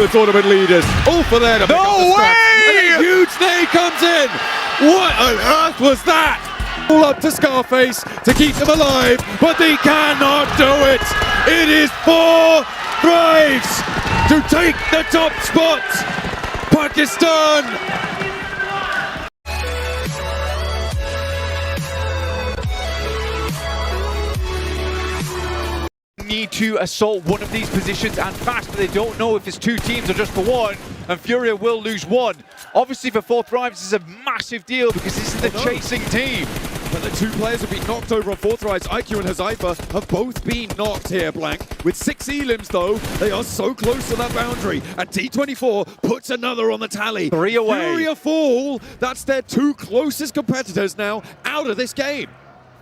The tournament leaders, all for there to pick up the scraps. And a huge nade comes in. What on earth was that? All up to Scarface to keep them alive, but they cannot do it. It is 4 Thrives to take the top spot. Pakistan. Need to assault one of these positions and fast, but they don't know if it's 2 teams or just for one, and Furia will lose 1. Obviously for 4 Thrives, this is a massive deal because this is the chasing team. But the 2 players have been knocked over on 4 Thrives. IQ and Hazaifa have both been knocked here, Blank. With 6 elims though, they are so close to that boundary. And T24 puts another on the tally. 3 away. Furia fall, that's their 2 closest competitors now out of this game.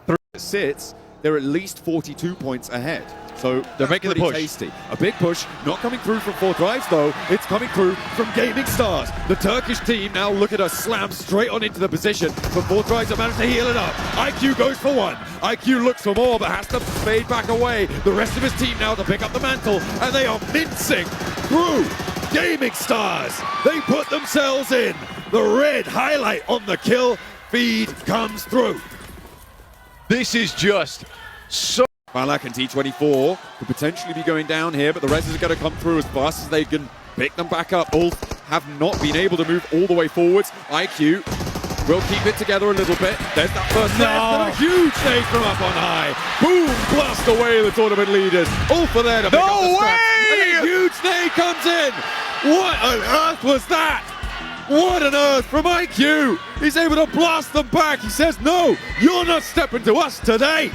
3 sits, they're at least 42 points ahead. So they're making the push. Tasty. A big push, not coming through from 4 Thrives though, it's coming through from Gaming Stars. The Turkish team now look at us slam straight on into the position, but 4 Thrives have managed to heal it up. IQ goes for 1. IQ looks for more, but has to fade back away. The rest of his team now to pick up the mantle, and they are mincing through Gaming Stars. They put themselves in. The red highlight on the kill feed comes through. This is just so... Falak and T24 could potentially be going down here, but the rest is going to come through as fast as they can pick them back up. Ulf have not been able to move all the way forwards. IQ will keep it together a little bit. There's that first set, and a huge nade from up on high. Boom, blast away the tournament leaders. Ulf are there to pick up the scraps. And a huge nade comes in. What on earth was that? What on earth from IQ? He's able to blast them back. He says, no, you're not stepping to us today.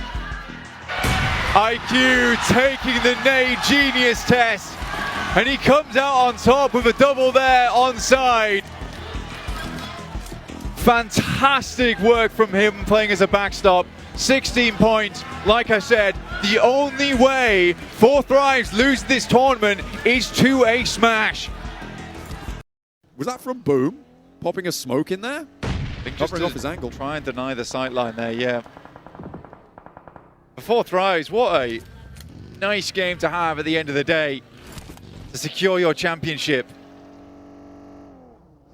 IQ taking the nade genius test, and he comes out on top with a double there onside. Fantastic work from him playing as a backstop. 16 points. Like I said, the only way 4 Thrives lose this tournament is to a smash. Was that from Boom? Popping a smoke in there? Covering off his angle. Try and deny the sightline there, yeah. For 4 Thrives, what a nice game to have at the end of the day to secure your championship.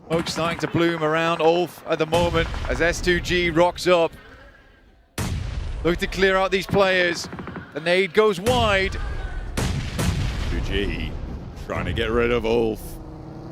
Smoke starting to bloom around Ulf at the moment as S2G rocks up. Look to clear out these players. The nade goes wide. 2G trying to get rid of Ulf.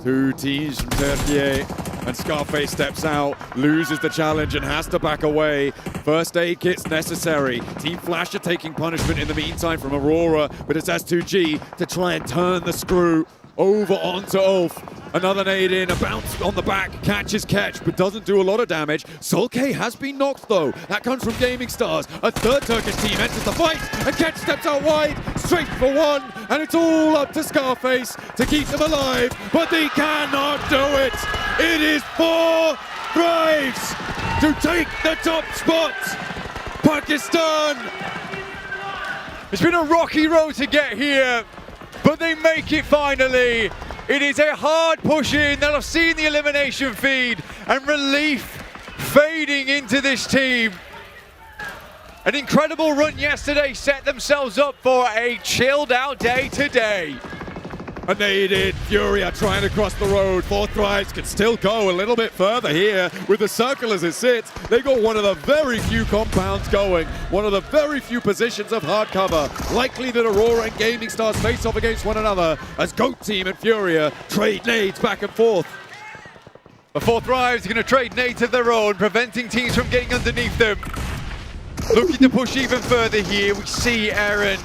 2 teams from Turkey, and Scarface steps out, loses the challenge and has to back away. First aid kit's necessary. Team Flash are taking punishment in the meantime from Aurora, but it's S2G to try and turn the screw over onto Ulf. Another nade in, a bounce on the back, catches catch, but doesn't do a lot of damage. Solkay has been knocked though. That comes from Gaming Stars. A third Turkish team enters the fight, and Catch steps out wide, straight for 1, and it's all up to Scarface to keep them alive, but they cannot do it. It is 4 Thrives to take the top spot. Pakistan. It's been a rocky road to get here, but they make it finally. It is a hard push in. They'll have seen the elimination feed, and relief fading into this team. An incredible run yesterday set themselves up for a chilled out day today. A nade in, Furia trying to cross the road. 4 Thrives can still go a little bit further here with the circle as it sits. They got one of the very few compounds going, one of the very few positions of hard cover. Likely that Aurora and Gaming Stars face off against one another as Goat Team and Furia trade nades back and forth. The 4 Thrives are going to trade nades of their own, preventing teams from getting underneath them. Looking to push even further here. We see Aaron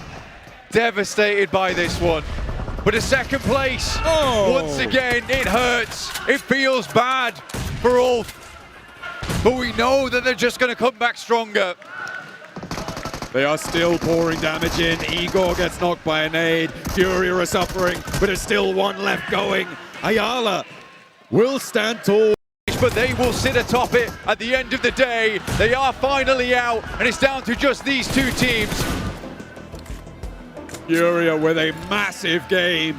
devastated by this one. But a second place, once again, it hurts. It feels bad for Ulf. But we know that they're just going to come back stronger. They are still pouring damage in. Igor gets knocked by a nade. Furia are suffering, but there's still 1 left going. Ayala will stand tall. But they will sit atop it at the end of the day. They are finally out, and it's down to just these 2 teams. Furia with a massive game.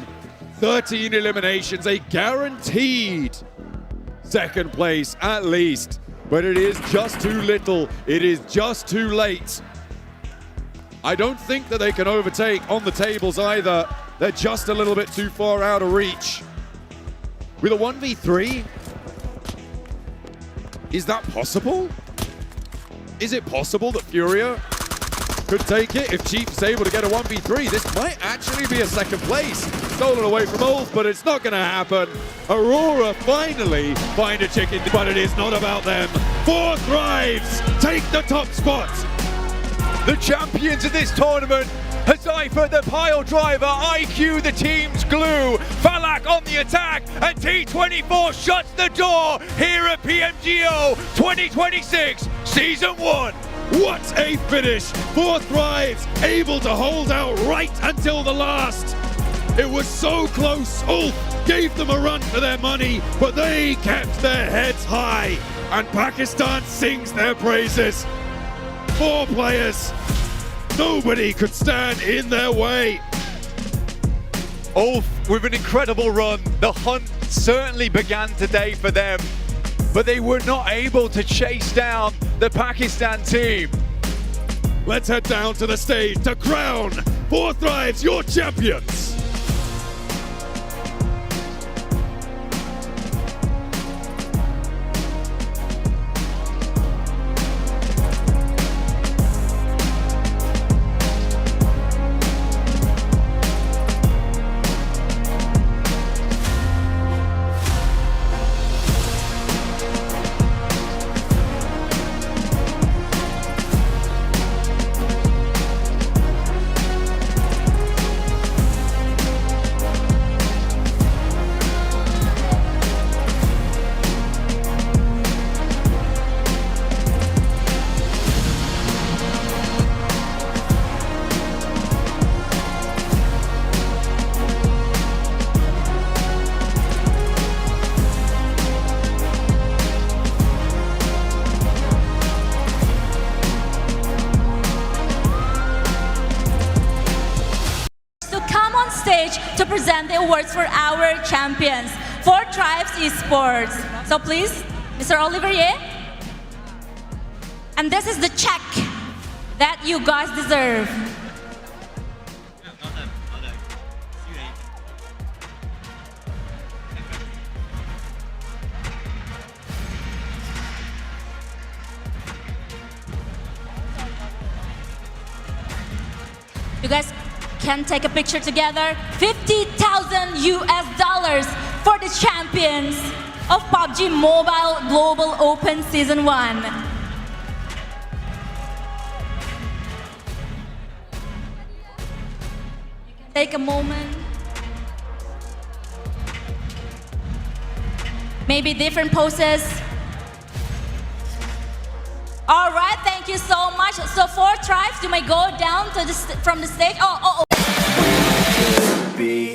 13 eliminations, a guaranteed second place at least. But it is just too little. It is just too late. I don't think that they can overtake on the tables either. They're just a little bit too far out of reach. With a 1v3, is that possible? Is it possible that Furia could take it if Chief's able to get a 1v3? This might actually be a second place. Stolen away from Ulf, but it's not going to happen. Aurora finally find a chicken, but it is not about them. 4 Thrives take the top spot. The champions of this tournament, Hazaifa the pile driver, IQ the team's glue, Falak on the attack, and T24 shuts the door here at PMGO 2026 Season 1. What a finish! 4 Thrives able to hold out right until the last. It was so close. Ulf gave them a run for their money, but they kept their heads high. And Pakistan sings their praises. 4 players. Nobody could stand in their way. Ulf with an incredible run. The hunt certainly began today for them, but they were not able to chase down the Pakistan team. Let's head down to the stage to crown 4 Thrives your champions. Stage to present the awards for our champions, 4 Tribes Esports. So please, Mr. Olivier. And this is the check that you guys deserve. You guys can take a picture together. $50,000 US for the champions of PUBG Mobile Global Open Season 1. Take a moment. Maybe different poses. All right, thank you so much. So 4 Tribes, you may go down to from the stage. Oh. Be